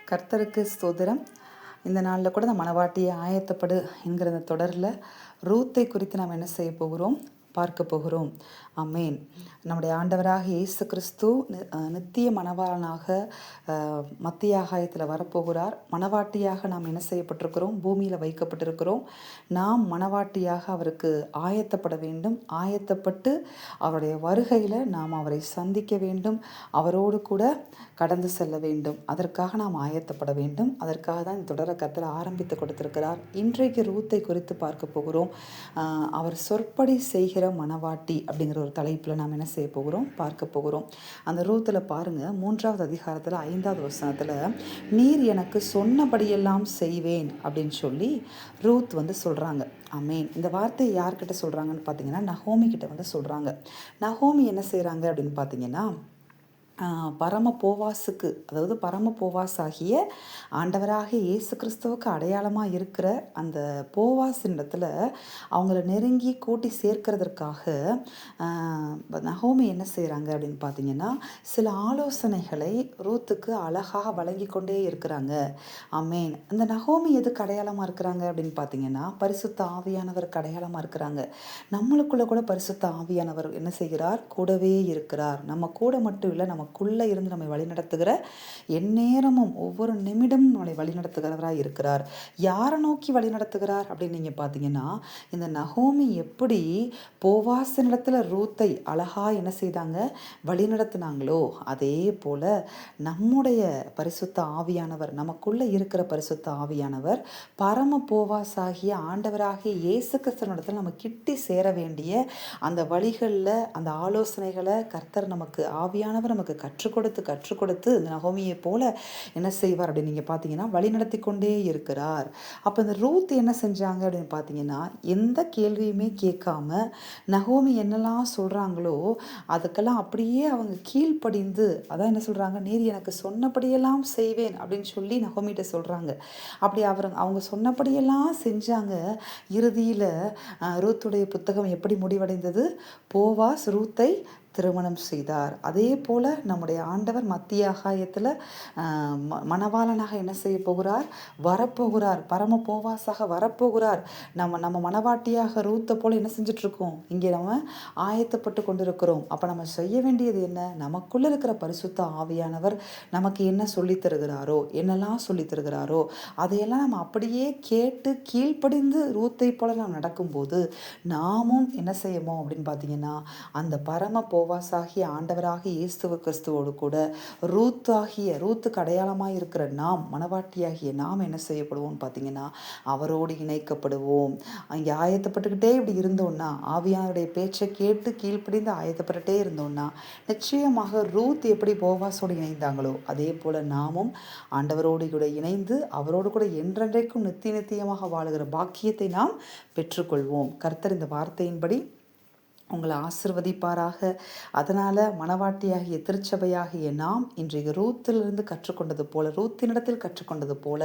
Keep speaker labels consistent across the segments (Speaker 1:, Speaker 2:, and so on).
Speaker 1: கர்த்தருக்கு ஸ்தோத்திரம். இந்த நாளில் கூட இந்த மணவாட்டியை ஆயத்தப்படு என்கிற இந்த தொடரில் ரூத்தை குறித்து நாம் என்ன செய்ய போகிறோம், பார்க்க போகிறோம். ஆமென். நம்முடைய ஆண்டவராக இயேசு கிறிஸ்து நித்திய மணவாளனாக மத்திய ஆகாயத்தில் வரப்போகிறார். மணவாட்டியாக நாம் என்ன செய்யப்பட்டிருக்கிறோம், பூமியில் வைக்கப்பட்டிருக்கிறோம். நாம் மணவாட்டியாக அவருக்கு ஆயத்தப்பட வேண்டும். ஆயத்தப்பட்டு அவருடைய வருகையில் நாம் அவரை சந்திக்க வேண்டும். அவரோடு கூட கடந்து செல்ல வேண்டும். அதற்காக நாம் ஆயத்தப்பட வேண்டும். அதற்காக தான் இந்த தொடரை கர்த்தர் ஆரம்பித்து கொடுத்திருக்கிறார். இன்றைக்கு ரூத்தை குறித்து பார்க்க போகிறோம். அவர் சொற்படி செய்கிற மணவாட்டி அப்படிங்கிற ஒரு தலைப்பில் நாம் என்ன செய்ய போகிறோம், பார்க்க போகிறோம். அந்த ரூத்தில் பாருங்கள், 3வது அதிகாரத்தில் 5வது வசனத்தில், நீர் எனக்கு சொன்னபடியெல்லாம் செய்வேன் அப்படின்னு சொல்லி ரூத் சொல்கிறாங்க. ஆமேன். இந்த வார்த்தையை யார்கிட்ட சொல்கிறாங்கன்னு பார்த்தீங்கன்னா, நகோமி கிட்ட சொல்கிறாங்க. நகோமி என்ன செய்கிறாங்க அப்படின்னு பார்த்தீங்கன்னா, பரம போவாசுக்கு, அதாவது பரம போவாசாகிய ஆண்டவராக இயேசு கிறிஸ்துவுக்கு அடையாளமாக இருக்கிற அந்த போவாசின் இடத்துல அவங்கள நெருங்கி கூட்டி சேர்க்கிறதற்காக நகோமி என்ன செய்கிறாங்க அப்படின்னு பார்த்தீங்கன்னா, சில ஆலோசனைகளை ரூத்துக்கு அழகாக வழங்கி கொண்டே இருக்கிறாங்க. ஆமேன். அந்த நகோமி எதுக்கு அடையாளமாக இருக்கிறாங்க அப்படின்னு பார்த்தீங்கன்னா, பரிசுத்த ஆவியானவருக்கு அடையாளமாக இருக்கிறாங்க. நம்மளுக்குள்ள கூட பரிசுத்த ஆவியானவர் என்ன செய்கிறார், கூடவே இருக்கிறார். நம்ம கூட மட்டும் இல்லை, நமக்குள்ளே இருந்து நம்மை வழிநடத்துகிற, எந்நேரமும் ஒவ்வொரு நிமிடமும் நம்மளை வழிநடத்துகிறவராக இருக்கிறார். யாரை நோக்கி வழிநடத்துகிறார் அப்படின்னு நீங்கள் பார்த்தீங்கன்னா, இந்த நகோமி எப்படி போவாசனிடத்தில் ரூத்தை அழகா என்ன செய்தாங்க, வழிநடத்தினாங்களோ அதே போல நம்முடைய பரிசுத்த ஆவியானவர், நமக்குள்ளே இருக்கிற பரிசுத்த ஆவியானவர் பரம போவாசாகிய ஆண்டவராகிய இயேசு கிறிஸ்துவினிடத்தில் நம்ம கிட்டி சேர வேண்டிய அந்த வழிகளில், அந்த ஆலோசனைகளை கர்த்தர் நமக்கு, ஆவியானவர் நமக்கு கற்றுக் கொடுத்து இந்த நகோமியை போல என்ன செய்வார் அப்படின்னு நீங்கள் பார்த்தீங்கன்னா, வழி நடத்தி கொண்டே இருக்கிறார். அப்போ இந்த ரூத் என்ன செஞ்சாங்க அப்படின்னு பார்த்தீங்கன்னா, எந்த கேள்வியுமே கேட்காம நகோமி என்னெல்லாம் சொல்கிறாங்களோ அதுக்கெல்லாம் அப்படியே அவங்க கீழ்ப்படிந்து, அதான் என்ன சொல்கிறாங்க, நீர் எனக்கு சொன்னபடியெல்லாம் செய்வேன் அப்படின்னு சொல்லி நகோமிகிட்ட சொல்கிறாங்க. அப்படி அவங்க சொன்னபடியெல்லாம் செஞ்சாங்க. இறுதியில் ரூத்துடைய புத்தகம் எப்படி முடிவடைந்தது, போவாஸ் ரூத்தை திருமணம் செய்தார். அதே போல் நம்முடைய ஆண்டவர் மத்திய ஆகாயத்தில் மணவாளனாக என்ன செய்ய போகிறார், வரப்போகிறார். பரம போவாசாக வரப்போகிறார். நம்ம மணவாட்டியாக ரூத்தை போல் என்ன செஞ்சிட்ருக்கோம், இங்கே நம்ம ஆயத்தப்பட்டு கொண்டிருக்கிறோம். அப்போ நம்ம செய்ய வேண்டியது என்ன, நமக்குள்ளே இருக்கிற பரிசுத்த ஆவியானவர் நமக்கு என்ன சொல்லித் தருகிறாரோ, என்னெல்லாம் சொல்லித் தருகிறாரோ அதையெல்லாம் நம்ம அப்படியே கேட்டு கீழ்ப்படிந்து ரூத்தை போல நாம் நடக்கும்போது நாமும் என்ன செய்யணும் அப்படின்னு பார்த்தீங்கன்னா, அந்த பரம போவாசாகிய ஆண்டவராக இயேசு கிறிஸ்துவோடு கூட ரூத்துக்கு அடையாளமாக இருக்கிற நாம், மணவாட்டியாகிய நாம் என்ன செய்யப்படுவோம் பார்த்தீங்கன்னா, அவரோடு இணைக்கப்படுவோம். அங்கே ஆயத்தப்பட்டுக்கிட்டே இப்படி இருந்தோம்னா, ஆவியானுடைய பேச்சை கேட்டு கீழ்ப்படிந்து ஆயத்தப்பட்டுட்டே இருந்தோம்னா, நிச்சயமாக ரூத் எப்படி போவாசோடு இணைந்தாங்களோ அதே போல் நாமும் ஆண்டவரோடு கூட இணைந்து அவரோடு கூட என்றென்றைக்கும் நித்தியமாக வாழுகிற பாக்கியத்தை நாம் பெற்றுக்கொள்வோம். கர்த்தர் இந்த வார்த்தையின்படி உங்களை ஆசிர்வதிப்பாராக. அதனால் மணவாட்டியாகிய திருச்சபையாகிய நாம் இன்றைக்கு ரூத்திலிருந்து கற்றுக்கொண்டது போல, ரூத்தினிடத்தில் கற்றுக்கொண்டது போல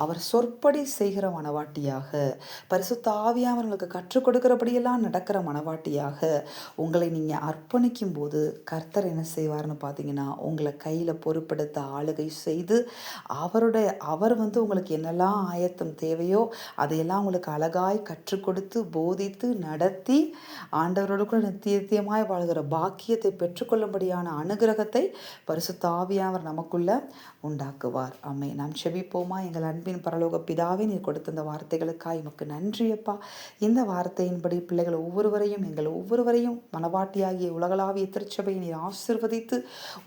Speaker 1: அவர் சொற்படி செய்கிற மணவாட்டியாக, பரிசுத்த ஆவியானவர்களுக்கு கற்றுக் கொடுக்கிறபடியெல்லாம் நடக்கிற மணவாட்டியாக உங்களை நீங்கள் அர்ப்பணிக்கும் போது கர்த்தர் என்ன செய்வார்னு பார்த்தீங்கன்னா, உங்களை கையில் பொறுப்பெடுத்த ஆளுகை செய்து அவர் உங்களுக்கு என்னெல்லாம் ஆயத்தம் தேவையோ அதையெல்லாம் உங்களுக்கு அழகாய் கற்றுக் கொடுத்து போதித்து நடத்தி ஆண்டவரோடு கூட நித்தியமாய் வாழ்கிற பாக்கியத்தை பெற்றுக்கொள்ளும்படியான அனுகிரகத்தை பரிசுத்த ஆவியானவர் நமக்குள்ள உண்டாக்குவார். ஆமென். நாம் செபிப்போமா. எங்கள் அன்பின் பரலோக பிதாவே, நீர் கொடுத்த இந்த வார்த்தைகளுக்காய் உமக்கு நன்றியப்பா. இந்த வார்த்தையின்படி பிள்ளைகள் ஒவ்வொருவரையும், எங்கள் ஒவ்வொருவரையும் மணவாட்டியாகிய உலகளாவிய திருச்சபையை நீர் ஆசீர்வதித்து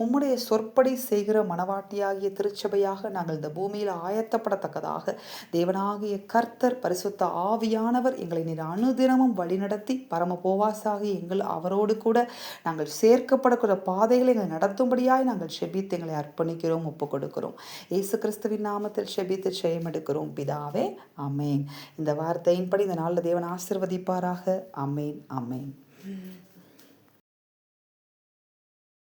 Speaker 1: உம்முடைய சொற்படி செய்கிற மணவாட்டியாகிய திருச்சபையாக நாங்கள் இந்த பூமியில் ஆயத்தப்படத்தக்கதாக தேவனாகிய கர்த்தர் பரிசுத்த ஆவியானவர் எங்களை நீர் அனுதினமும் வழிநடத்தி பரம போவாசாகி எங்கள் அவரோடு கூட நாங்கள் சேர்க்கப்படக்கூடிய பாதைகளை எங்களை நடத்தும்படியாய் நாங்கள் செபித்து எங்களை அர்ப்பணிக்கிறோம், ஒப்புக் கொடுக்கிறோம். இயேசு கிறிஸ்துவின் நாமத்தில் செபித்து ஜெயம் எடுக்கிறோம் பிதாவே. ஆமேன். இந்த வார்த்தையின்படி இந்த நாளில் தேவன் ஆசீர்வதிப்பாராக. ஆமேன். ஆமேன்.